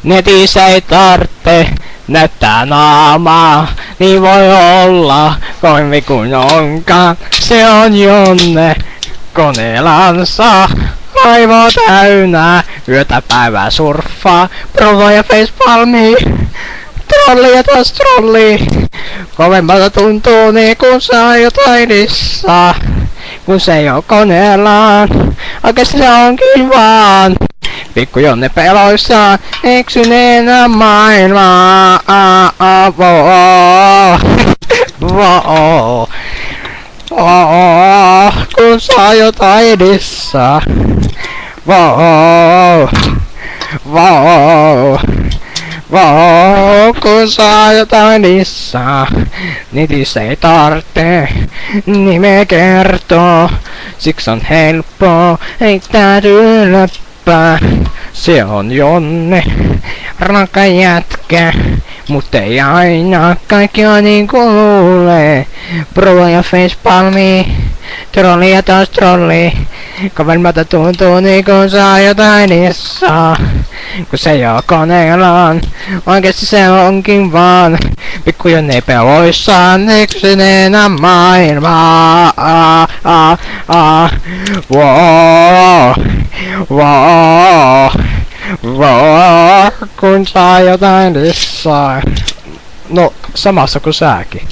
Netissä ei tarvitse näyttää naamaa, niin voi olla kovempi kuin onkaan. Se on Jonne koneelansa, aivo täynnä, yötä päivää surffaa, provoja ja facepalmi, trolli ja taas trolli. Kovemmalta tuntuu niin kun saa jotain lissaa, kun se ei oo koneellaan, oikeesti se onkin vaan pikku Jonne peloissaan, eksyneenä maailmaa. Kun saa jotain lissaa. Kun saa jotain lisää, netissä ei tarvitse nimeä kertoo. Siksi on helppo heittäytyä läppää. Se on Jonne, rankka jätkä, mut ei aina kaikki on niin kuin luulee. Provo ja facepalmi, trolli ja taas trolli. Kovemmalta tuntuu niin kun saa jotain lisää, kun se ei oo koneellaan, oikeesti se onkin vaan pikku Jonne peloissaan, eksyneenä maailmaa. Kun saa jotain lisää. No, samassa kuin säkin.